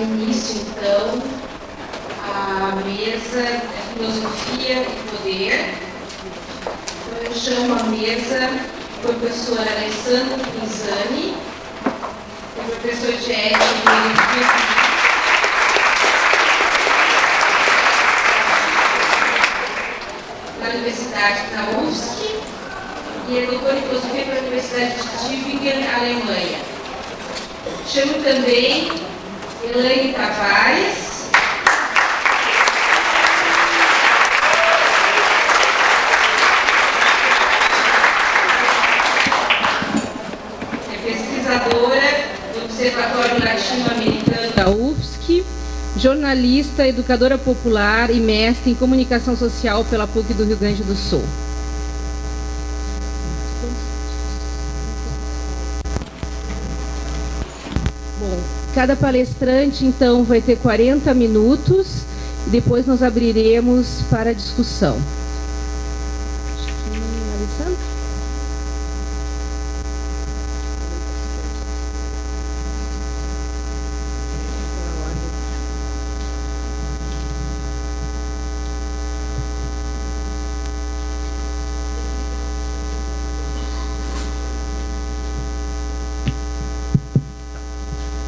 início, então, a mesa Filosofia e Poder. Então, eu chamo a mesa o professor Alessandro Pinzani, o professor de Ética na Universidade da UFSC e é doutor em Filosofia pela Universidade de Tübingen, Alemanha. Chamo também Elaine Tavares, pesquisadora do Observatório Latino-Americano da UFSC, jornalista, educadora popular e mestre em comunicação social pela PUC do Rio Grande do Sul. Bom, cada palestrante, então, vai ter 40 minutos e depois nós abriremos para a discussão. Alessandro?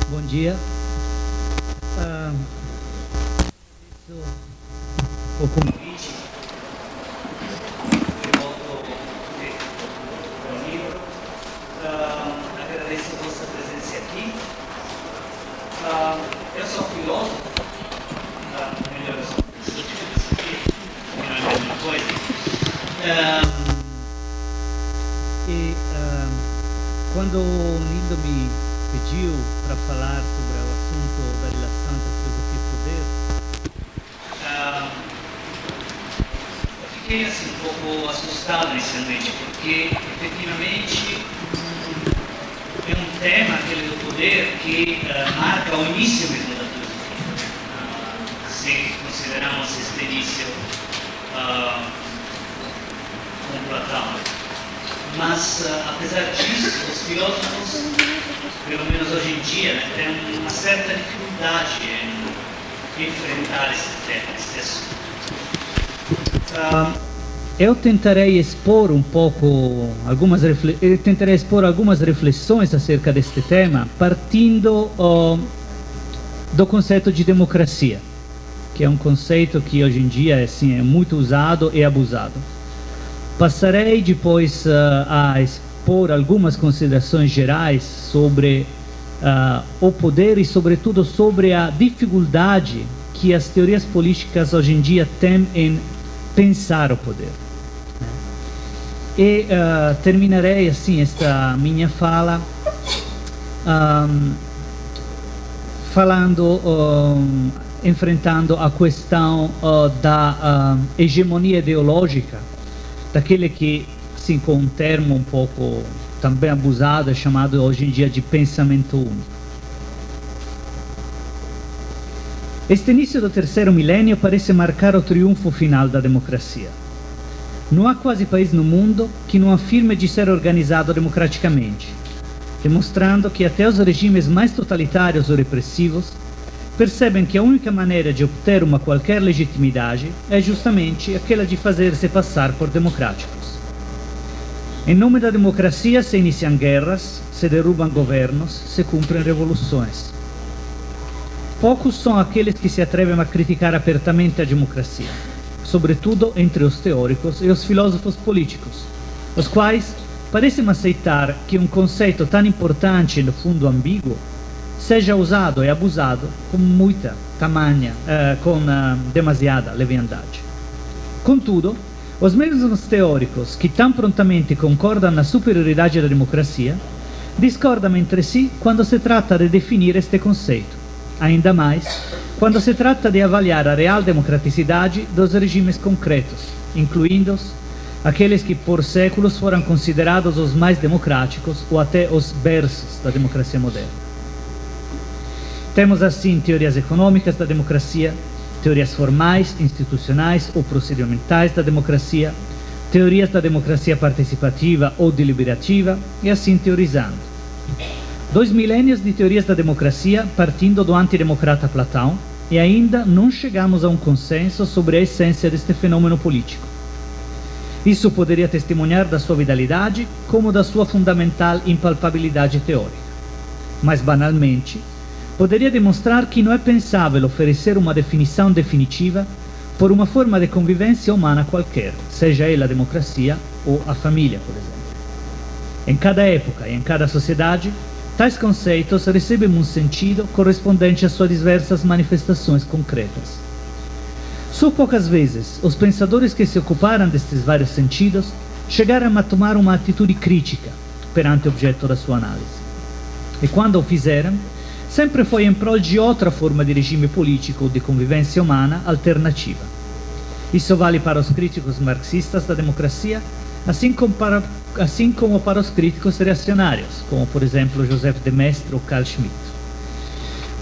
Bom dia. O convite de volta ao livro. Agradeço a vossa presença aqui. Eu sou filósofo, melhor, eu sou aqui, não é a mesma coisa. Quando o Lindo me pediu para falar sobre o assunto da relação entre filosofia e poder, eu fiquei assim, um pouco assustado inicialmente, porque efetivamente é um tema, aquele do poder, que marca o início mesmo da filosofia. Se consideramos este início com Platão. Mas, apesar disso, os filósofos, pelo menos hoje em dia, né, têm uma certa dificuldade em enfrentar esse tema, esse assunto. Eu tentarei expor algumas reflexões acerca deste tema, partindo do conceito de democracia, que é um conceito que hoje em dia assim, é muito usado e abusado. Passarei depois a expor algumas considerações gerais sobre o poder e, sobretudo, sobre a dificuldade que as teorias políticas hoje em dia têm em pensar o poder. E terminarei assim esta minha fala enfrentando a questão da hegemonia ideológica, daquele que, assim, com um termo um pouco também abusado, é chamado hoje em dia de pensamento único. Este início do terceiro milênio parece marcar o triunfo final da democracia. Não há quase país no mundo que não afirme de ser organizado democraticamente, demonstrando que até os regimes mais totalitários ou repressivos percebem que a única maneira de obter uma qualquer legitimidade é justamente aquela de fazer-se passar por democráticos. Em nome da democracia se iniciam guerras, se derrubam governos, se cumprem revoluções. Poucos são aqueles que se atrevem a criticar apertamente a democracia, sobretudo entre os teóricos e os filósofos políticos, os quais parecem aceitar que um conceito tão importante e no fundo ambíguo seja usado e abusado com demasiada leviandade. Contudo, os mesmos teóricos que tão prontamente concordam na superioridade da democracia discordam entre si quando se trata de definir este conceito, ainda mais quando se trata de avaliar a real democraticidade dos regimes concretos, incluindo aqueles que por séculos foram considerados os mais democráticos ou até os berços da democracia moderna. Temos assim teorias econômicas da democracia, teorias formais, institucionais ou procedimentais da democracia, teorias da democracia participativa ou deliberativa, e assim teorizando. 2 milênios de teorias da democracia partindo do antidemocrata Platão e ainda não chegamos a um consenso sobre a essência deste fenômeno político. Isso poderia testemunhar da sua vitalidade como da sua fundamental impalpabilidade teórica. Mas, banalmente, poderia demonstrar que não é pensável oferecer uma definição definitiva por uma forma de convivência humana qualquer, seja ela a democracia ou a família, por exemplo. Em cada época e em cada sociedade, tais conceitos recebem um sentido correspondente às suas diversas manifestações concretas. Só poucas vezes os pensadores que se ocuparam destes vários sentidos chegaram a tomar uma atitude crítica perante o objeto da sua análise. E quando o fizeram, sempre foi em prol de outra forma de regime político ou de convivência humana alternativa. Isso vale para os críticos marxistas da democracia, assim como para os críticos reacionários, como por exemplo Joseph de Maistre ou Carl Schmitt.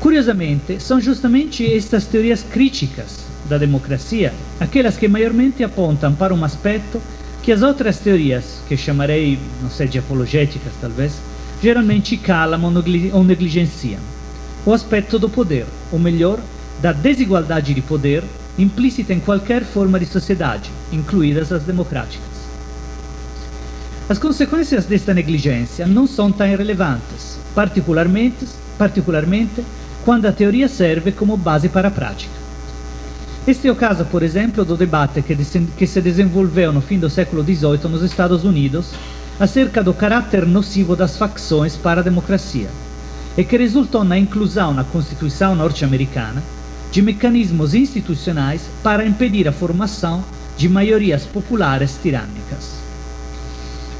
Curiosamente, são justamente estas teorias críticas da democracia aquelas que maiormente apontam para um aspecto que as outras teorias, que chamarei, não sei, de apologéticas talvez, geralmente calam ou negligenciam. O aspecto do poder, ou melhor, da desigualdade de poder implícita em qualquer forma de sociedade, incluídas as democráticas. As consequências desta negligência não são tão relevantes, particularmente quando a teoria serve como base para a prática. Este é o caso, por exemplo, do debate que se desenvolveu no fim do século XVIII nos Estados Unidos acerca do caráter nocivo das facções para a democracia e que resultou na inclusão na Constituição norte-americana de mecanismos institucionais para impedir a formação de maiorias populares tirânicas.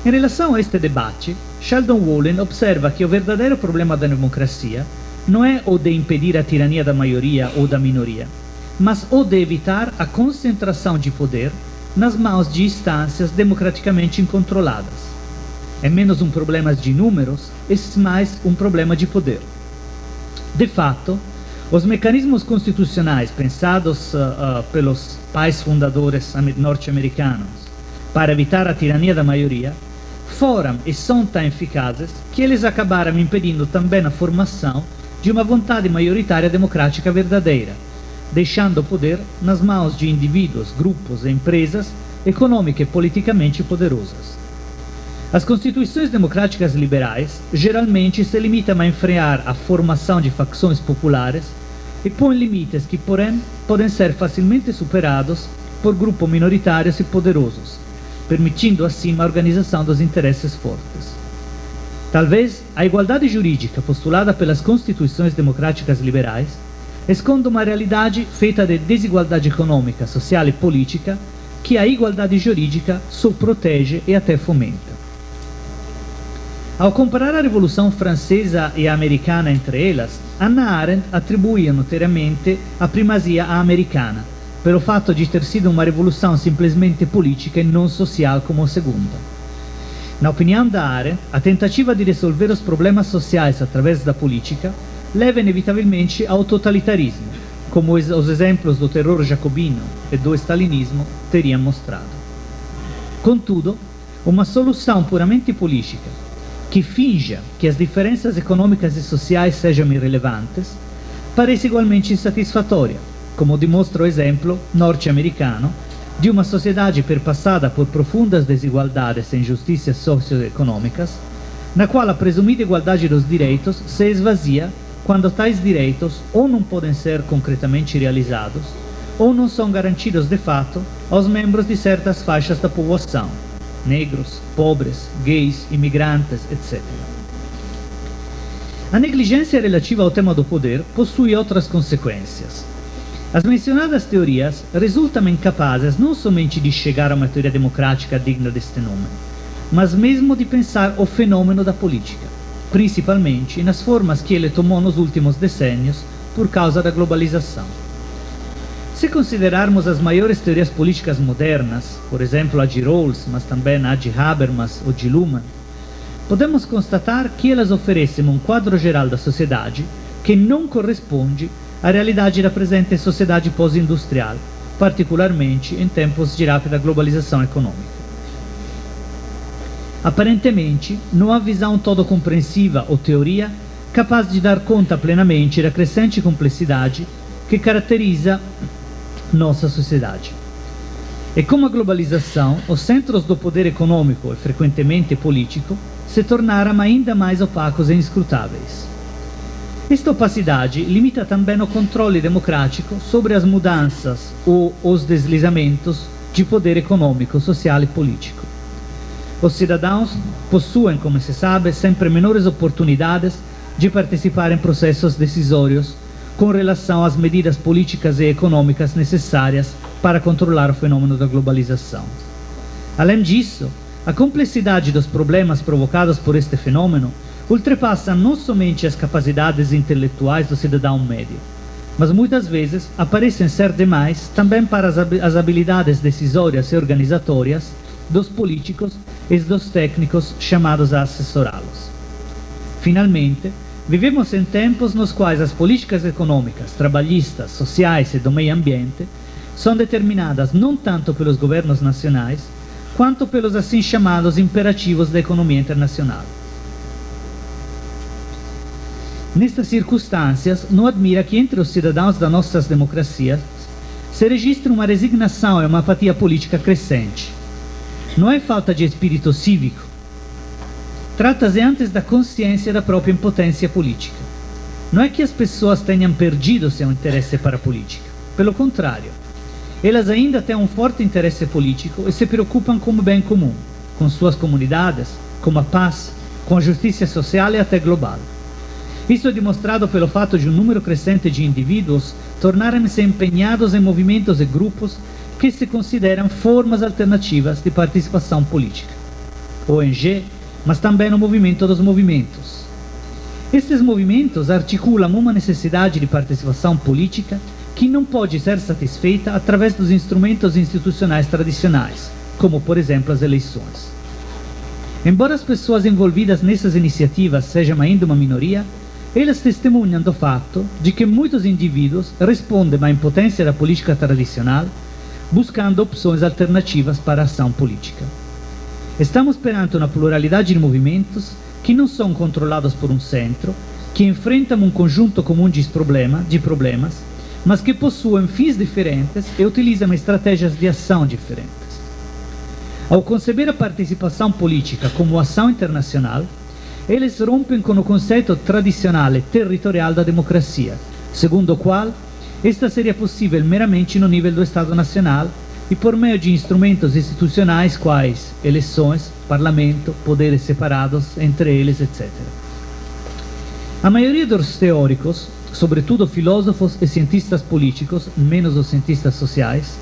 Em relação a este debate, Sheldon Wolin observa que o verdadeiro problema da democracia não é o de impedir a tirania da maioria ou da minoria, mas o de evitar a concentração de poder nas mãos de instâncias democraticamente incontroladas. É menos um problema de números, é mais um problema de poder. De fato, os mecanismos constitucionais pensados pelos pais fundadores norte-americanos para evitar a tirania da maioria foram e são tão eficazes que eles acabaram impedindo também a formação de uma vontade maioritária democrática verdadeira, deixando o poder nas mãos de indivíduos, grupos e empresas econômicas e politicamente poderosas. As constituições democráticas liberais geralmente se limitam a enfrear a formação de facções populares e põem limites que, porém, podem ser facilmente superados por grupos minoritários e poderosos, permitindo assim a organização dos interesses fortes. Talvez a igualdade jurídica postulada pelas constituições democráticas liberais esconda uma realidade feita de desigualdade econômica, social e política que a igualdade jurídica só protege e até fomenta. Ao comparar a Revolução Francesa e a americana entre elas, Hannah Arendt atribuía notoriamente a primazia à americana, pelo fato de ter sido uma revolução simplesmente política e não social como a segunda. Na opinião da Arendt, a tentativa de resolver os problemas sociais através da política leva inevitavelmente ao totalitarismo, como os exemplos do terror jacobino e do stalinismo teriam mostrado. Contudo, uma solução puramente política, que finja que as diferenças econômicas e sociais sejam irrelevantes, parece igualmente insatisfatória, como dimostra o exemplo norte-americano de uma sociedade perpassada por profundas desigualdades e injustiças socioeconômicas, na qual a presumida igualdade dos direitos se esvazia quando tais direitos ou não podem ser concretamente realizados ou não são garantidos de fato aos membros de certas faixas da população, negros, pobres, gays, imigrantes, etc. A negligência relativa ao tema do poder possui outras consequências. As mencionadas teorias resultam incapazes não somente de chegar a uma teoria democrática digna deste nome, mas mesmo de pensar o fenômeno da política, principalmente nas formas que ele tomou nos últimos decênios por causa da globalização. Se considerarmos as maiores teorias políticas modernas, por exemplo a de Rawls, mas também a de Habermas ou de Luhmann, podemos constatar que elas oferecem um quadro geral da sociedade que não corresponde à realidade da presente sociedade pós-industrial, particularmente em tempos de rápida globalização econômica. Aparentemente, não há visão todo compreensiva ou teoria capaz de dar conta plenamente da crescente complexidade que caracteriza nossa sociedade. E com a globalização, os centros do poder econômico e frequentemente político se tornaram ainda mais opacos e inscrutáveis. Esta opacidade limita também o controle democrático sobre as mudanças ou os deslizamentos de poder econômico, social e político. Os cidadãos possuem, como se sabe, sempre menores oportunidades de participar em processos decisórios com relação às medidas políticas e econômicas necessárias para controlar o fenômeno da globalização. Além disso, a complexidade dos problemas provocados por este fenômeno ultrapassa não somente as capacidades intelectuais do cidadão médio, mas muitas vezes aparecem ser demais também para as habilidades decisórias e organizatórias dos políticos e dos técnicos chamados a assessorá-los. Finalmente, vivemos em tempos nos quais as políticas econômicas, trabalhistas, sociais e do meio ambiente são determinadas não tanto pelos governos nacionais, quanto pelos assim chamados imperativos da economia internacional. Nestas circunstâncias, não admira que entre os cidadãos das nossas democracias se registre uma resignação e uma apatia política crescente. Não é falta de espírito cívico. Trata-se antes da consciência da própria impotência política. Não é que as pessoas tenham perdido seu interesse para a política. Pelo contrário, elas ainda têm um forte interesse político e se preocupam com o bem comum, com suas comunidades, com a paz, com a justiça social e até global. Isso é demonstrado pelo fato de um número crescente de indivíduos tornarem-se empenhados em movimentos e grupos que se consideram formas alternativas de participação política. ONG, mas também o movimento dos movimentos. Estes movimentos articulam uma necessidade de participação política que não pode ser satisfeita através dos instrumentos institucionais tradicionais, como, por exemplo, as eleições. Embora as pessoas envolvidas nessas iniciativas sejam ainda uma minoria, elas testemunham do fato de que muitos indivíduos respondem à impotência da política tradicional, buscando opções alternativas para a ação política. Estamos perante uma pluralidade de movimentos que não são controlados por um centro, que enfrentam um conjunto comum de problemas, mas que possuem fins diferentes e utilizam estratégias de ação diferentes. Ao conceber a participação política como ação internacional, eles rompem com o conceito tradicional e territorial da democracia, segundo o qual esta seria possível meramente no nível do Estado Nacional e por meio de instrumentos institucionais quais eleições, parlamento, poderes separados entre eles, etc. A maioria dos teóricos, sobretudo filósofos e cientistas políticos, menos os cientistas sociais,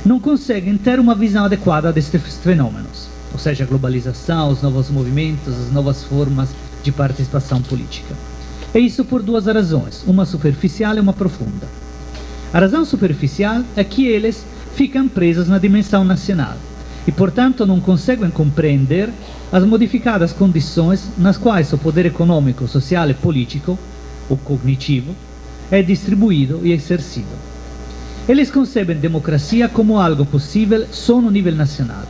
não conseguem ter uma visão adequada destes fenômenos, ou seja, a globalização, os novos movimentos, as novas formas de participação política. E isso por duas razões, uma superficial e uma profunda. A razão superficial é que eles ficam presos na dimensão nacional e, portanto, não conseguem compreender as modificadas condições nas quais o poder econômico, social e político, ou cognitivo, é distribuído e exercido. Eles concebem democracia como algo possível só no nível nacional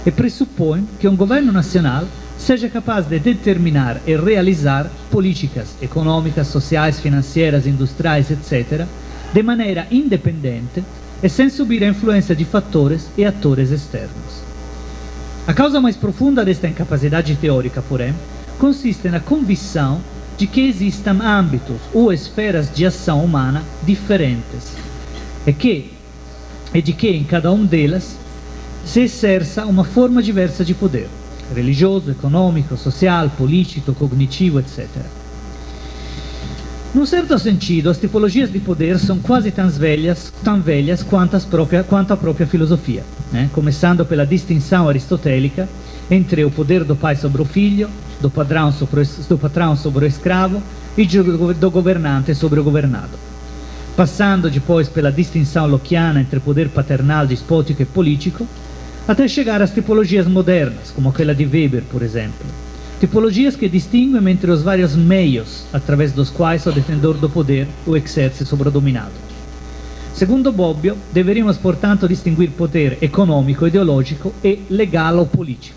e pressupõem que um governo nacional seja capaz de determinar e realizar políticas econômicas, sociais, financeiras, industriais, etc., de maneira independente e sem subir a influência de fatores e atores externos. A causa mais profunda desta incapacidade teórica, porém, consiste na convicção de que existam âmbitos ou esferas de ação humana diferentes e de que em cada um delas se exerça uma forma diversa de poder, religioso, econômico, social, político, cognitivo, etc. Num certo sentido, as tipologias de poder são quase tão velhas quanto a própria filosofia, começando pela distinção aristotélica entre o poder do pai sobre o filho, do patrão sobre o escravo e do governante sobre o governado, passando depois pela distinção lockeana entre poder paternal, despótico e político, até chegar às tipologias modernas, como aquela de Weber, por exemplo. Tipologias que distinguem entre os vários meios através dos quais o detentor do poder o exerce sobre o dominado. Segundo Bobbio, deveríamos, portanto, distinguir poder econômico, ideológico e legal ou político.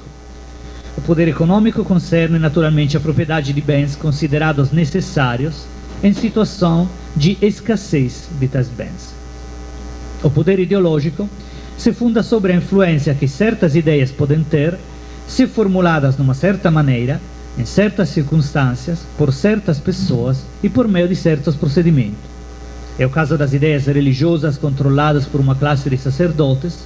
O poder econômico concerne naturalmente a propriedade de bens considerados necessários em situação de escassez de tais bens. O poder ideológico se funda sobre a influência que certas ideias podem ter se formuladas de uma certa maneira, em certas circunstâncias, por certas pessoas e por meio de certos procedimentos. É o caso das ideias religiosas controladas por uma classe de sacerdotes,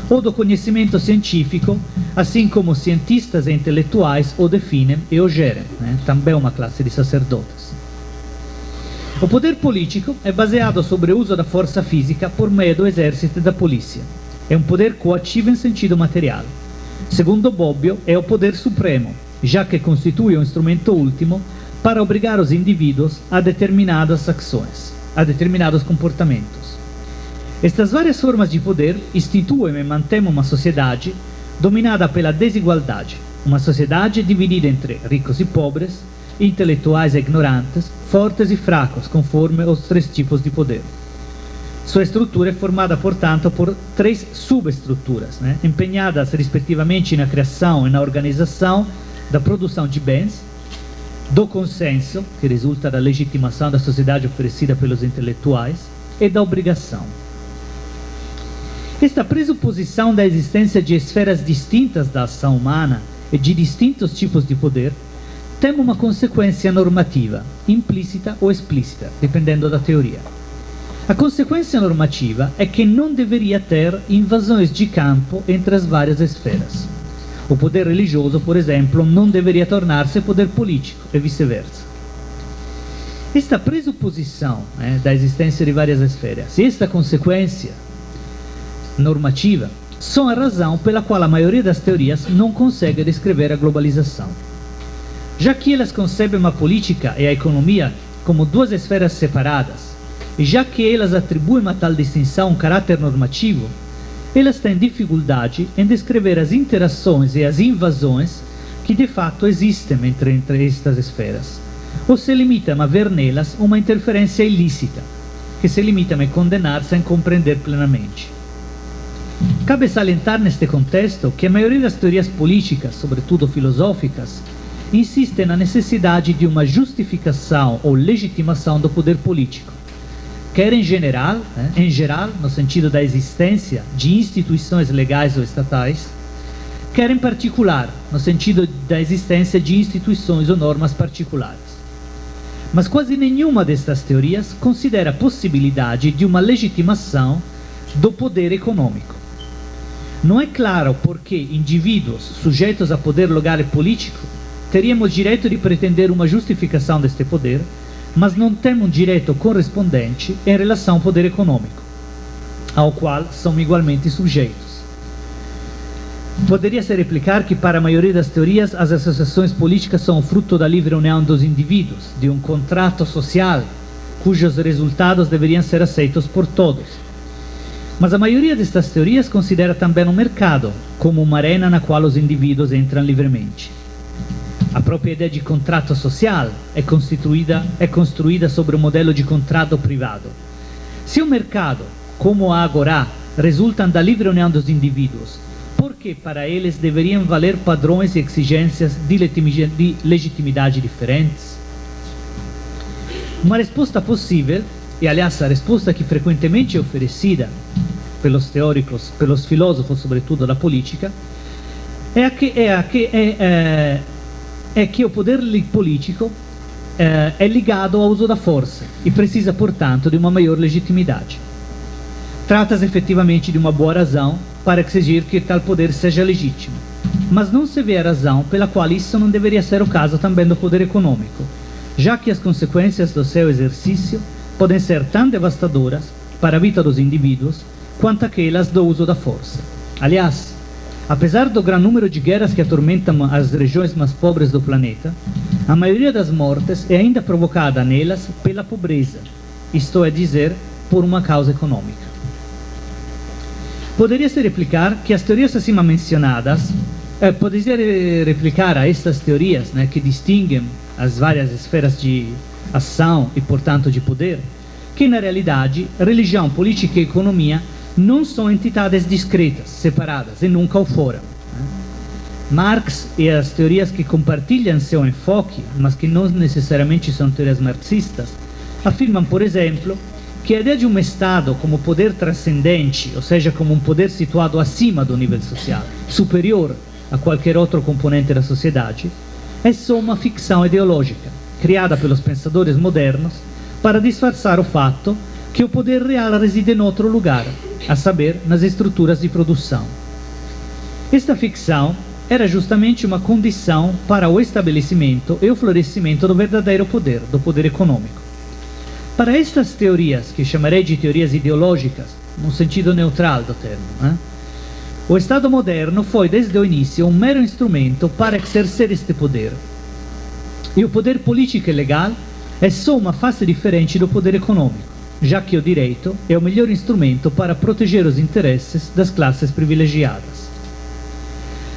ou do conhecimento científico, assim como cientistas e intelectuais o definem e o gerem, também uma classe de sacerdotes. O poder político é baseado sobre o uso da força física por meio do exército e da polícia. É um poder coativo em sentido material. Segundo Bobbio, é o poder supremo, já que constitui um instrumento último para obrigar os indivíduos a determinadas ações, a determinados comportamentos. Estas várias formas de poder instituem e mantêm uma sociedade dominada pela desigualdade, uma sociedade dividida entre ricos e pobres, intelectuais e ignorantes, fortes e fracos, conforme os três tipos de poder. Sua estrutura é formada, portanto, por três subestruturas, empenhadas respectivamente na criação e na organização da produção de bens, do consenso, que resulta da legitimação da sociedade oferecida pelos intelectuais, e da obrigação. Esta pressuposição da existência de esferas distintas da ação humana e de distintos tipos de poder tem uma consequência normativa, implícita ou explícita, dependendo da teoria. A consequência normativa é que não deveria ter invasões de campo entre as várias esferas. O poder religioso, por exemplo, não deveria tornar-se poder político e vice-versa. Esta pressuposição da existência de várias esferas e esta consequência normativa são a razão pela qual a maioria das teorias não consegue descrever a globalização. Já que elas concebem a política e a economia como duas esferas separadas, e já que elas atribuem a tal distinção um caráter normativo, elas têm dificuldade em descrever as interações e as invasões que de fato existem entre estas esferas, ou se limitam a ver nelas uma interferência ilícita, que se limitam a condenar sem compreender plenamente. Cabe salientar neste contexto que a maioria das teorias políticas, sobretudo filosóficas, insiste na necessidade de uma justificação ou legitimação do poder político, quer em geral, no sentido da existência de instituições legais ou estatais, quer em particular, no sentido da existência de instituições ou normas particulares. Mas quase nenhuma destas teorias considera a possibilidade de uma legitimação do poder econômico. Não é claro por que indivíduos sujeitos a poder legal e político teríamos direito de pretender uma justificação deste poder, mas não temos um direito correspondente em relação ao poder econômico, ao qual são igualmente sujeitos. Poderia-se replicar que, para a maioria das teorias, as associações políticas são fruto da livre união dos indivíduos, de um contrato social, cujos resultados deveriam ser aceitos por todos. Mas a maioria destas teorias considera também o mercado como uma arena na qual os indivíduos entram livremente. A própria ideia de contrato social é construída sobre o modelo de contrato privado. Se o mercado, como a agora, resultam da livre união dos indivíduos, por que para eles deveriam valer padrões e exigências de legitimidade diferentes? Uma resposta possível, e aliás a resposta que frequentemente é oferecida pelos teóricos, pelos filósofos, sobretudo da política, é que o poder político é ligado ao uso da força e precisa, portanto, de uma maior legitimidade. Trata-se efetivamente de uma boa razão para exigir que tal poder seja legítimo, mas não se vê a razão pela qual isso não deveria ser o caso também do poder econômico, já que as consequências do seu exercício podem ser tão devastadoras para a vida dos indivíduos quanto aquelas do uso da força. Aliás, apesar do grande número de guerras que atormentam as regiões mais pobres do planeta, a maioria das mortes é ainda provocada nelas pela pobreza, isto é dizer, por uma causa econômica. Poderia-se replicar que as teorias acima mencionadas, poderia replicar a estas teorias que distinguem as várias esferas de ação e, portanto, de poder, que na realidade religião, política e economia não são entidades discretas, separadas, e nunca o foram. Marx e as teorias que compartilham seu enfoque, mas que não necessariamente são teorias marxistas, afirmam, por exemplo, que a ideia de um Estado como poder transcendente, ou seja, como um poder situado acima do nível social, superior a qualquer outro componente da sociedade, é só uma ficção ideológica, criada pelos pensadores modernos para disfarçar o fato que o poder real reside em outro lugar, a saber, nas estruturas de produção. Esta ficção era justamente uma condição para o estabelecimento e o florescimento do verdadeiro poder, do poder econômico. Para estas teorias, que chamarei de teorias ideológicas, no sentido neutral do termo, o Estado moderno foi, desde o início, um mero instrumento para exercer este poder. E o poder político e legal é só uma face diferente do poder econômico, já que o direito é o melhor instrumento para proteger os interesses das classes privilegiadas.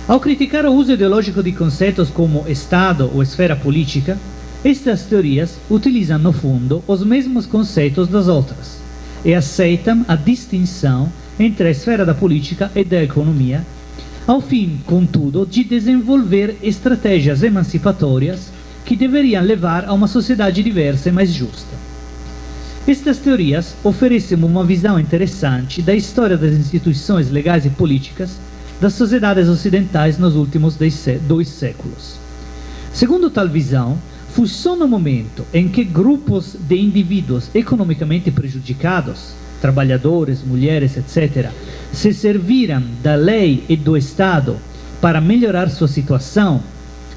Ao criticar o uso ideológico de conceitos como Estado ou esfera política, estas teorias utilizam, no fundo, os mesmos conceitos das outras e aceitam a distinção entre a esfera da política e da economia, ao fim, contudo, de desenvolver estratégias emancipatórias que deveriam levar a uma sociedade diversa e mais justa. Estas teorias oferecem uma visão interessante da história das instituições legais e políticas das sociedades ocidentais nos últimos 2 séculos. Segundo tal visão, fu só no momento em que grupos de indivíduos economicamente prejudicados, trabalhadores, mulheres, etc., se serviram da lei e do Estado para melhorar sua situação,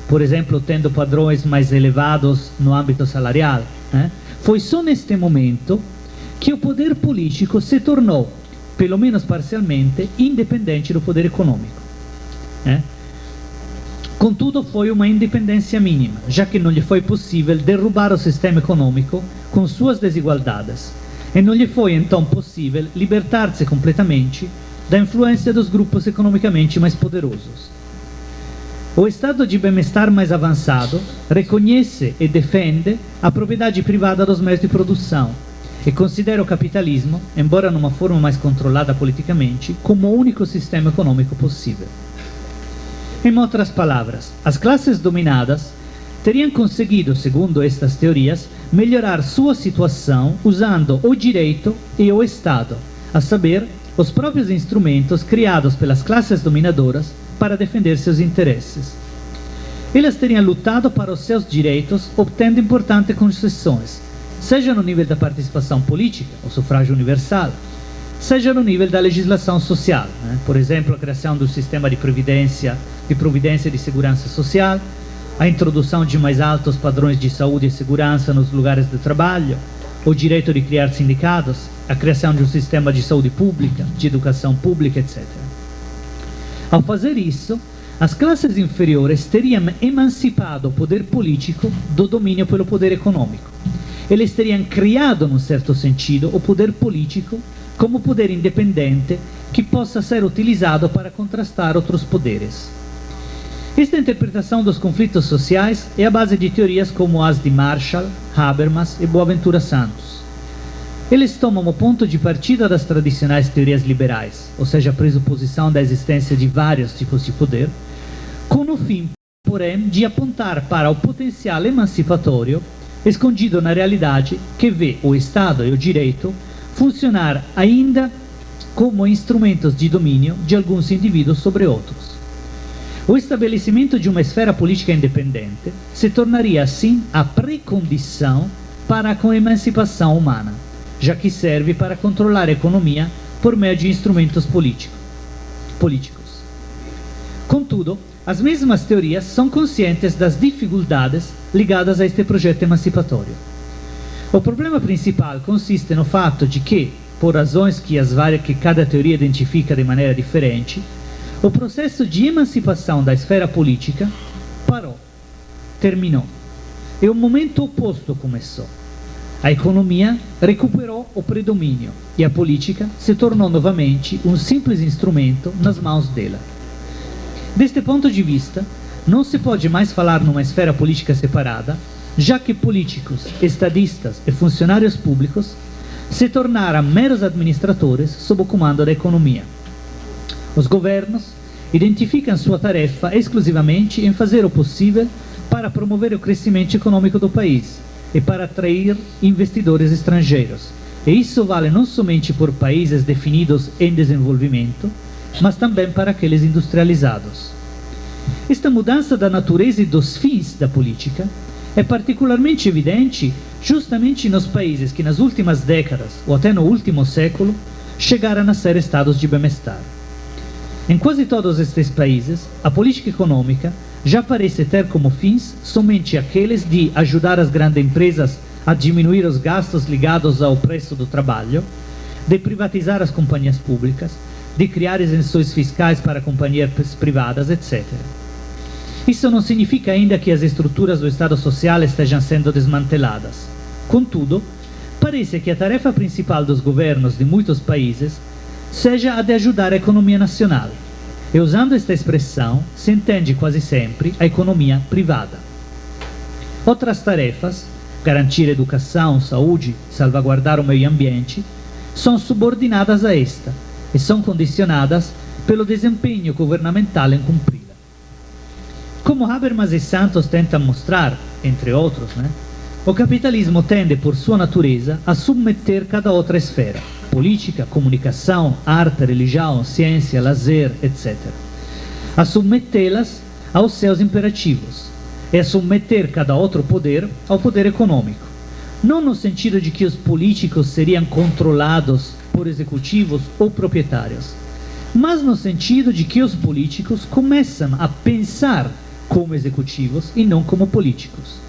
por exemplo, tendo padrões mais elevados no âmbito salarial, foi só neste momento que o poder político se tornou, pelo menos parcialmente, independente do poder econômico. Contudo, foi uma independência mínima, já que não lhe foi possível derrubar o sistema econômico com suas desigualdades, e não lhe foi então possível libertar-se completamente da influência dos grupos economicamente mais poderosos. O estado de bem-estar mais avançado reconhece e defende a propriedade privada dos meios de produção e considera o capitalismo, embora numa forma mais controlada politicamente, como o único sistema econômico possível. Em outras palavras, as classes dominadas teriam conseguido, segundo estas teorias, melhorar sua situação usando o direito e o Estado, a saber, os próprios instrumentos criados pelas classes dominadoras para defender seus interesses. Elas teriam lutado para os seus direitos, obtendo importantes concessões, seja no nível da participação política, o sufrágio universal, seja no nível da legislação social, por exemplo, a criação do sistema de providência e de segurança social, a introdução de mais altos padrões de saúde e segurança nos lugares de trabalho, o direito de criar sindicatos, a criação de um sistema de saúde pública, de educação pública, etc. Ao fazer isso, as classes inferiores teriam emancipado o poder político do domínio pelo poder econômico. Eles teriam criado, num certo sentido, o poder político como poder independente que possa ser utilizado para contrastar outros poderes. Esta interpretação dos conflitos sociais é a base de teorias como as de Marshall, Habermas e Boaventura Santos. Eles tomam o ponto de partida das tradicionais teorias liberais, ou seja, a pressuposição da existência de vários tipos de poder, com o fim, porém, de apontar para o potencial emancipatório escondido na realidade que vê o Estado e o direito funcionar ainda como instrumentos de domínio de alguns indivíduos sobre outros. O estabelecimento de uma esfera política independente se tornaria, assim, a precondição para a emancipação humana, já que serve para controlar a economia por meio de instrumentos políticos. Contudo, as mesmas teorias são conscientes das dificuldades ligadas a este projeto emancipatório. O problema principal consiste no fato de que, por razões que cada teoria identifica de maneira diferente, o processo de emancipação da esfera política parou, terminou, e o momento oposto começou. A economia recuperou o predomínio e a política se tornou novamente um simples instrumento nas mãos dela. Deste ponto de vista, não se pode mais falar numa esfera política separada, já que políticos, estadistas e funcionários públicos se tornaram meros administradores sob o comando da economia. Os governos identificam sua tarefa exclusivamente em fazer o possível para promover o crescimento econômico do país e para atrair investidores estrangeiros. E isso vale não somente por países definidos em desenvolvimento, mas também para aqueles industrializados. Esta mudança da natureza e dos fins da política é particularmente evidente justamente nos países que nas últimas décadas, ou até no último século, chegaram a ser estados de bem-estar. Em quase todos estes países, a política econômica já parece ter como fins somente aqueles de ajudar as grandes empresas a diminuir os gastos ligados ao preço do trabalho, de privatizar as companhias públicas, de criar isenções fiscais para companhias privadas, etc. Isso não significa ainda que as estruturas do Estado Social estejam sendo desmanteladas. Contudo, parece que a tarefa principal dos governos de muitos países seja a de ajudar a economia nacional. E usando esta expressão, se entende quase sempre a economia privada. Outras tarefas, garantir educação, saúde, salvaguardar o meio ambiente, são subordinadas a esta e são condicionadas pelo desempenho governamental em cumpri-la. Como Habermas e Santos tentam mostrar, entre outros, o capitalismo tende, por sua natureza, a submeter cada outra esfera, política, comunicação, arte, religião, ciência, lazer, etc., a submetê-las aos seus imperativos, e a submeter cada outro poder ao poder econômico. Não no sentido de que os políticos seriam controlados por executivos ou proprietários, mas no sentido de que os políticos começam a pensar como executivos e não como políticos.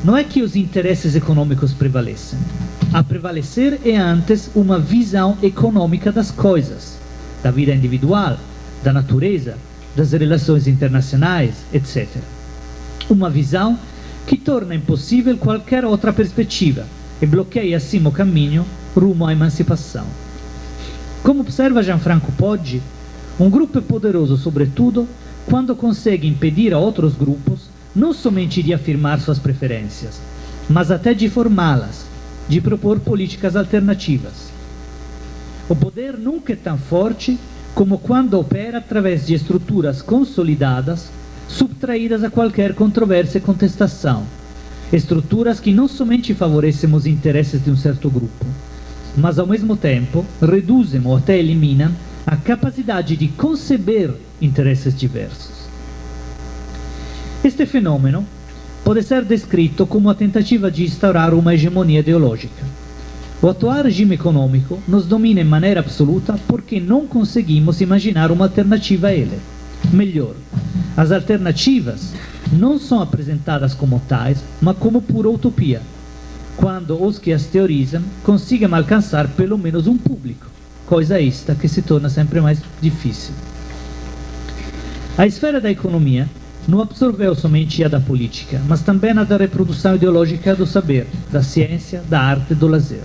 Não é que os interesses econômicos prevalecem. A prevalecer é antes uma visão econômica das coisas, da vida individual, da natureza, das relações internacionais, etc. Uma visão que torna impossível qualquer outra perspectiva e bloqueia assim o caminho rumo à emancipação. Como observa Gianfranco Poggi, um grupo é poderoso sobretudo quando consegue impedir a outros grupos não somente de afirmar suas preferências, mas até de formá-las, de propor políticas alternativas. O poder nunca é tão forte como quando opera através de estruturas consolidadas, subtraídas a qualquer controvérsia e contestação, estruturas que não somente favorecem os interesses de um certo grupo, mas ao mesmo tempo reduzem ou até eliminam a capacidade de conceber interesses diversos. Este fenômeno pode ser descrito como a tentativa de instaurar uma hegemonia ideológica. O atual regime econômico nos domina em maneira absoluta porque não conseguimos imaginar uma alternativa a ele. Melhor, as alternativas não são apresentadas como tais, mas como pura utopia, quando os que as teorizam consigam alcançar pelo menos um público, coisa esta que se torna sempre mais difícil. A esfera da economia não absorveu somente a da política, mas também a da reprodução ideológica do saber, da ciência, da arte e do lazer.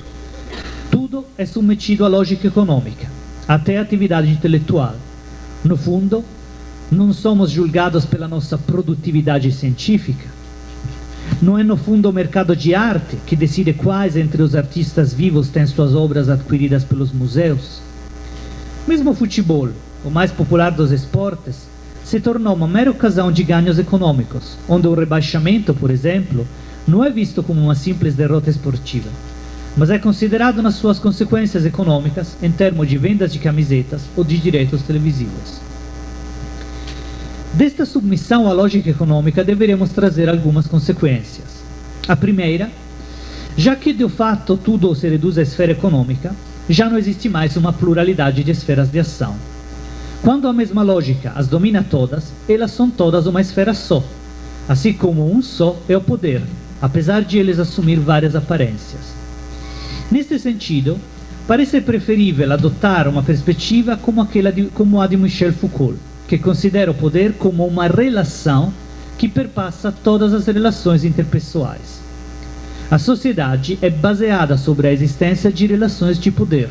Tudo é submetido à lógica econômica, até a atividade intelectual. No fundo, não somos julgados pela nossa produtividade científica. Não é no fundo o mercado de arte que decide quais entre os artistas vivos têm suas obras adquiridas pelos museus. Mesmo o futebol, o mais popular dos esportes, se tornou uma mera ocasião de ganhos econômicos, onde o rebaixamento, por exemplo, não é visto como uma simples derrota esportiva, mas é considerado nas suas consequências econômicas em termos de vendas de camisetas ou de direitos televisivos. Desta submissão à lógica econômica deveríamos trazer algumas consequências. A primeira, já que de fato tudo se reduz à esfera econômica, já não existe mais uma pluralidade de esferas de ação. Quando a mesma lógica as domina todas, elas são todas uma esfera só, assim como um só é o poder, apesar de eles assumir várias aparências. Neste sentido, parece preferível adotar uma perspectiva como a de Michel Foucault, que considera o poder como uma relação que perpassa todas as relações interpessoais. A sociedade é baseada sobre a existência de relações de poder,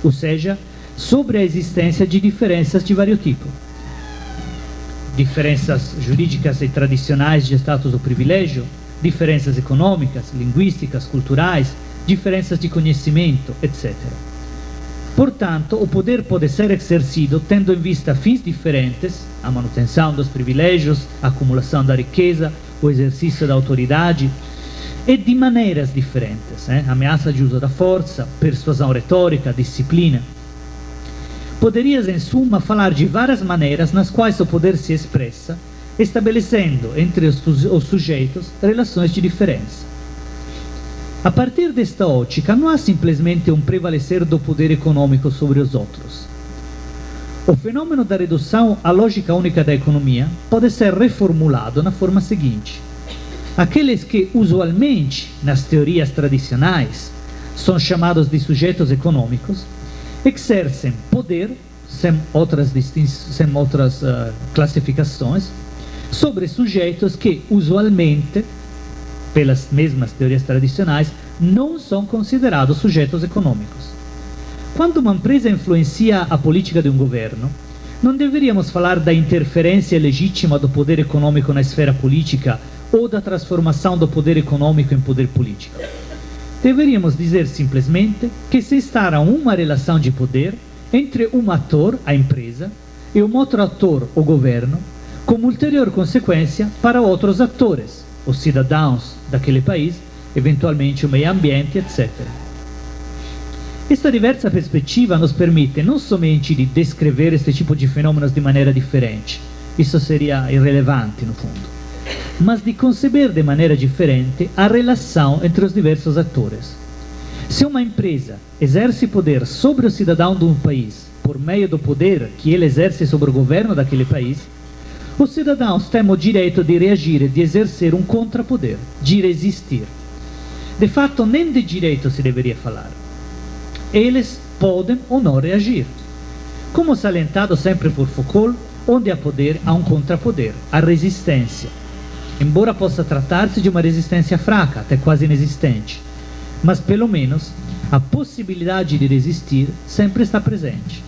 ou seja, sobre a existência de diferenças de vários tipos. Diferenças jurídicas e tradicionais de status ou privilégio, diferenças econômicas, linguísticas, culturais, diferenças de conhecimento, etc. Portanto, o poder pode ser exercido tendo em vista fins diferentes, a manutenção dos privilégios, a acumulação da riqueza, o exercício da autoridade, e de maneiras diferentes, ameaça de uso da força, persuasão retórica, disciplina. Poderias, em suma, falar de várias maneiras nas quais o poder se expressa, estabelecendo entre os sujeitos relações de diferença. A partir desta ótica, não há simplesmente um prevalecer do poder econômico sobre os outros. O fenômeno da redução à lógica única da economia pode ser reformulado na forma seguinte: aqueles que, usualmente, nas teorias tradicionais, são chamados de sujeitos econômicos, exercem poder, sem outras classificações, sobre sujeitos que, usualmente, pelas mesmas teorias tradicionais, não são considerados sujeitos econômicos. Quando uma empresa influencia a política de um governo, não deveríamos falar da interferência legítima do poder econômico na esfera política ou da transformação do poder econômico em poder político. Deveríamos dizer simplesmente que se instaura uma relação de poder entre um ator, a empresa, e um outro ator, o governo, como ulterior consequência para outros atores, os cidadãos daquele país, eventualmente o meio ambiente, etc. Esta diversa perspectiva nos permite não somente de descrever este tipo de fenômenos de maneira diferente, isso seria irrelevante no fundo, mas de conceber de maneira diferente a relação entre os diversos atores. Se uma empresa exerce poder sobre o cidadão de um país por meio do poder que ele exerce sobre o governo daquele país, os cidadãos têm o direito de reagir e de exercer um contrapoder, de resistir. De fato, nem de direito se deveria falar. Eles podem ou não reagir. Como salientado sempre por Foucault, onde há poder, há um contrapoder, a resistência. Embora possa tratar-se de uma resistência fraca, até quase inexistente, mas pelo menos a possibilidade de resistir sempre está presente.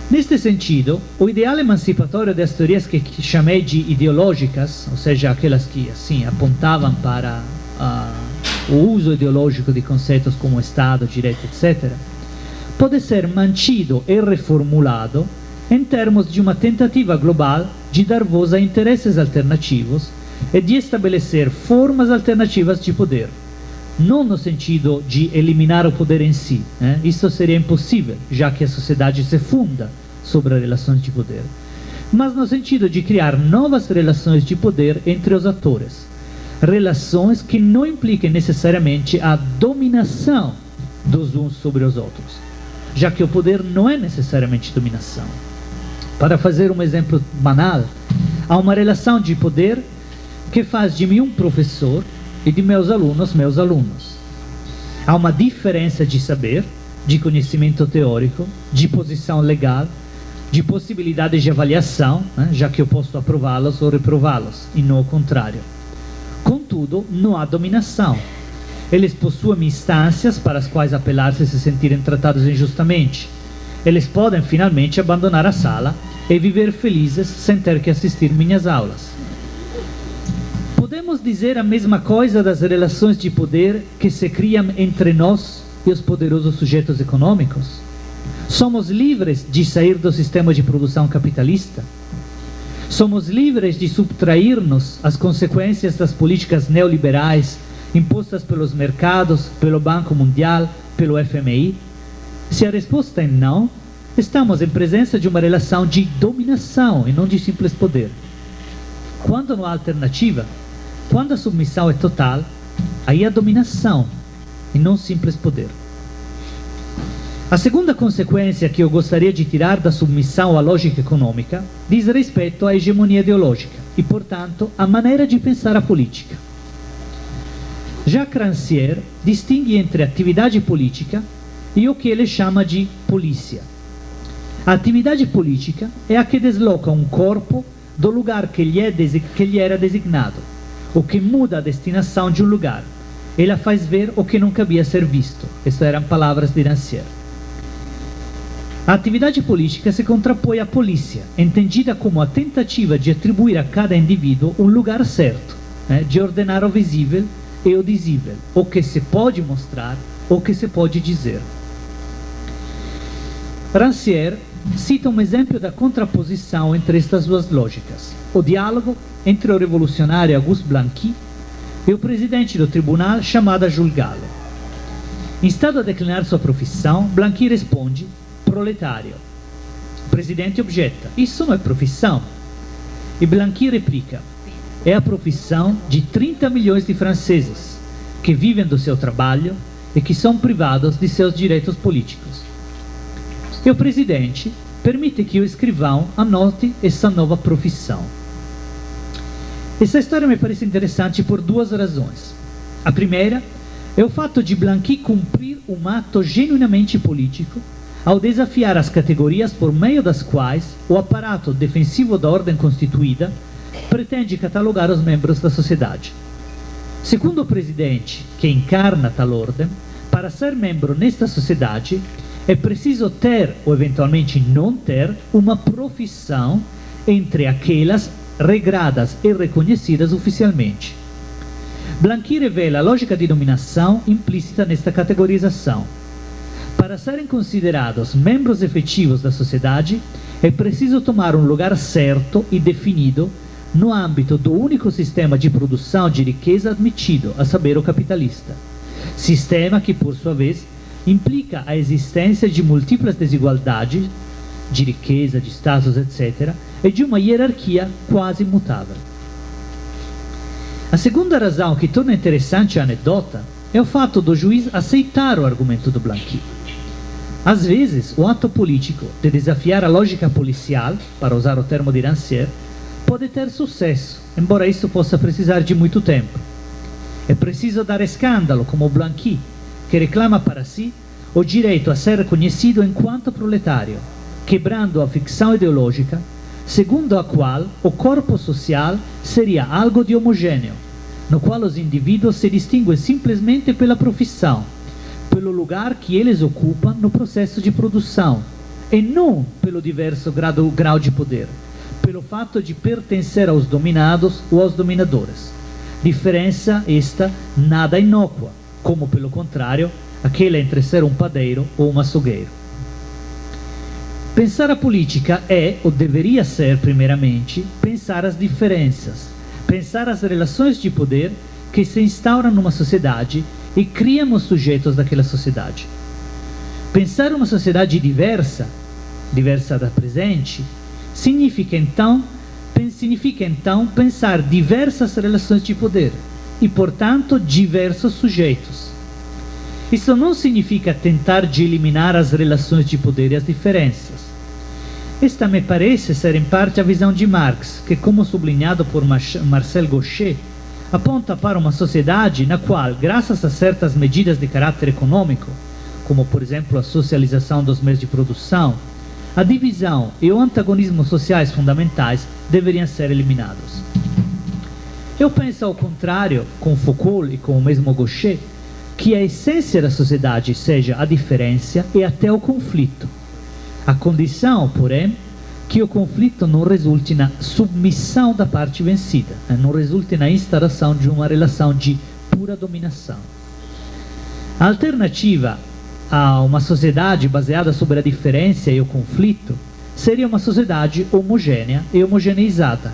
Neste sentido, o ideal emancipatório das teorias que chamei de ideológicas, ou seja, aquelas que assim apontavam para o uso ideológico de conceitos como Estado, direito, etc., pode ser mantido e reformulado em termos de uma tentativa global de dar voz a interesses alternativos e de estabelecer formas alternativas de poder. Não no sentido de eliminar o poder em si, isso seria impossível, já que a sociedade se funda sobre as relações de poder, mas no sentido de criar novas relações de poder entre os atores, relações que não impliquem necessariamente a dominação dos uns sobre os outros, já que o poder não é necessariamente dominação. Para fazer um exemplo banal, há uma relação de poder que faz de mim um professor e de meus alunos. Há uma diferença de saber, de conhecimento teórico, de posição legal, de possibilidade de avaliação, já que eu posso aprová-los ou reprová-los, e não o contrário. Contudo, não há dominação. Eles possuem instâncias para as quais apelar se sentirem tratados injustamente. Eles podem finalmente abandonar a sala e viver felizes sem ter que assistir minhas aulas. Podemos dizer a mesma coisa das relações de poder que se criam entre nós e os poderosos sujeitos econômicos? Somos livres de sair do sistema de produção capitalista? Somos livres de subtrair-nos às consequências das políticas neoliberais impostas pelos mercados, pelo Banco Mundial, pelo FMI? Se a resposta é não, estamos em presença de uma relação de dominação e não de simples poder. Quando não há alternativa, quando a submissão é total, aí há dominação e não simples poder. A segunda consequência que eu gostaria de tirar da submissão à lógica econômica diz respeito à hegemonia ideológica e, portanto, à maneira de pensar a política. Jacques Rancière distingue entre atividade política e o que ele chama de polícia. A atividade política é a que desloca um corpo do lugar que lhe era designado, o que muda a destinação de um lugar. Ela faz ver o que não cabia ser visto. Estas eram palavras de Rancière. A atividade política se contrapõe à polícia, entendida como a tentativa de atribuir a cada indivíduo um lugar certo, de ordenar o visível e o dizível, o que se pode mostrar, o que se pode dizer. Rancière cita um exemplo da contraposição entre estas duas lógicas, o diálogo entre o revolucionário Auguste Blanqui e o presidente do tribunal chamado a julgá-lo. Instado a declinar sua profissão, Blanqui responde: proletário. O presidente objeta: isso não é profissão. E Blanqui replica: é a profissão de 30 milhões de franceses que vivem do seu trabalho e que são privados de seus direitos políticos. E o presidente permite que o escrivão anote essa nova profissão. Essa história me parece interessante por duas razões. A primeira é o fato de Blanqui cumprir um ato genuinamente político ao desafiar as categorias por meio das quais o aparato defensivo da ordem constituída pretende catalogar os membros da sociedade. Segundo o presidente, que encarna tal ordem, para ser membro nesta sociedade é preciso ter, ou eventualmente não ter, uma profissão entre aquelas regradas e reconhecidas oficialmente. Blanqui revela a lógica de dominação implícita nesta categorização. Para serem considerados membros efetivos da sociedade, é preciso tomar um lugar certo e definido no âmbito do único sistema de produção de riqueza admitido, a saber, o capitalista. Sistema que, por sua vez, implica a existência de múltiplas desigualdades de riqueza, de status, etc., e de uma hierarquia quase imutável. A segunda razão que torna interessante a anedota é o fato do juiz aceitar o argumento do Blanqui. Às vezes, o ato político de desafiar a lógica policial, para usar o termo de Rancière, pode ter sucesso, embora isso possa precisar de muito tempo. É preciso dar escândalo, como o Blanqui, que reclama para si o direito a ser reconhecido enquanto proletário, quebrando a ficção ideológica, segundo a qual o corpo social seria algo de homogêneo, no qual os indivíduos se distinguem simplesmente pela profissão, pelo lugar que eles ocupam no processo de produção, e não pelo diverso grau de poder, pelo fato de pertencer aos dominados ou aos dominadores. Diferença esta nada inócua, como, pelo contrário, aquela entre ser um padeiro ou um açougueiro. Pensar a política é, ou deveria ser, primeiramente, pensar as diferenças, pensar as relações de poder que se instauram numa sociedade e criam os sujeitos daquela sociedade. Pensar uma sociedade diversa da presente, significa então pensar diversas relações de poder e, portanto, diversos sujeitos. Isso não significa tentar de eliminar as relações de poder e as diferenças. Esta me parece ser em parte a visão de Marx, que, como sublinhado por Marcel Gauchet, aponta para uma sociedade na qual, graças a certas medidas de caráter econômico, como por exemplo a socialização dos meios de produção, a divisão e o antagonismo sociais fundamentais deveriam ser eliminados. Eu penso ao contrário, com Foucault e com o mesmo Gauchet, que a essência da sociedade seja a diferença e até o conflito. A condição, porém, que o conflito não resulte na submissão da parte vencida, não resulte na instauração de uma relação de pura dominação. A alternativa a uma sociedade baseada sobre a diferença e o conflito seria uma sociedade homogênea e homogeneizada,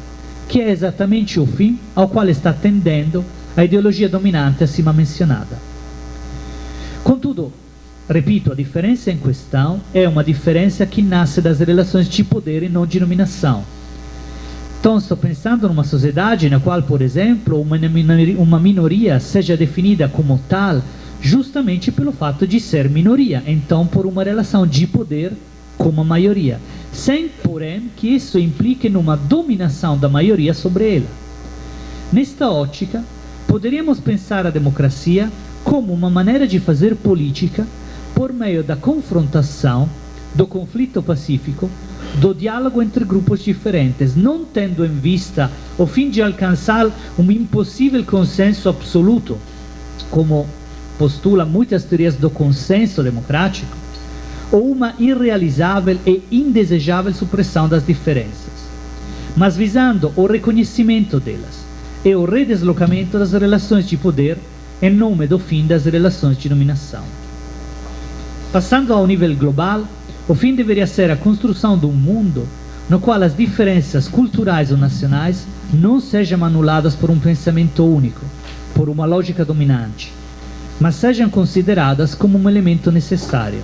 que é exatamente o fim ao qual está tendendo a ideologia dominante acima mencionada. Contudo, repito, a diferença em questão é uma diferença que nasce das relações de poder e não de dominação. Então, estou pensando numa sociedade na qual, por exemplo, uma minoria seja definida como tal justamente pelo fato de ser minoria, então por uma relação de poder com a maioria, sem, porém, que isso implique numa dominação da maioria sobre ela. Nesta ótica, poderíamos pensar a democracia como uma maneira de fazer política por meio da confrontação, do conflito pacífico, do diálogo entre grupos diferentes, não tendo em vista o fim de alcançar um impossível consenso absoluto, como postula muitas teorias do consenso democrático, ou uma irrealizável e indesejável supressão das diferenças, mas visando o reconhecimento delas e o redeslocamento das relações de poder em nome do fim das relações de dominação. Passando ao nível global, O fim deveria ser a construção de um mundo no qual as diferenças culturais ou nacionais não sejam anuladas por um pensamento único, por uma lógica dominante, mas sejam consideradas como um elemento necessário.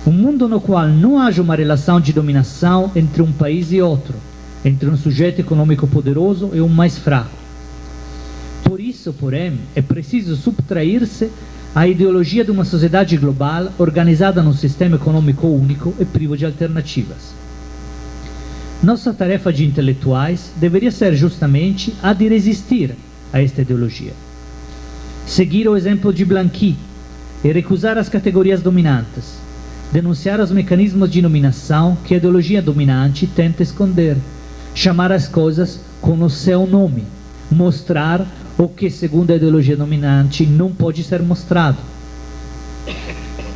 Um mundo no qual não haja uma relação de dominação entre um país e outro, entre um sujeito econômico poderoso e um mais fraco. Por isso, porém, é preciso subtrair-se à ideologia de uma sociedade global organizada num sistema econômico único e privo de alternativas. Nossa tarefa de intelectuais deveria ser justamente a de resistir a esta ideologia. Seguir o exemplo de Blanqui e recusar as categorias dominantes, denunciar os mecanismos de dominação que a ideologia dominante tenta esconder, chamar as coisas com o seu nome, mostrar o que, segundo a ideologia dominante, não pode ser mostrado.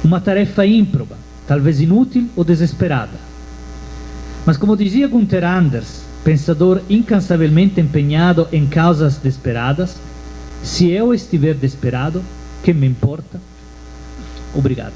Uma tarefa ímproba, talvez inútil ou desesperada. Mas como dizia Gunther Anders, pensador incansavelmente empenhado em causas desesperadas, se eu estiver desesperado, que me importa? Obrigado.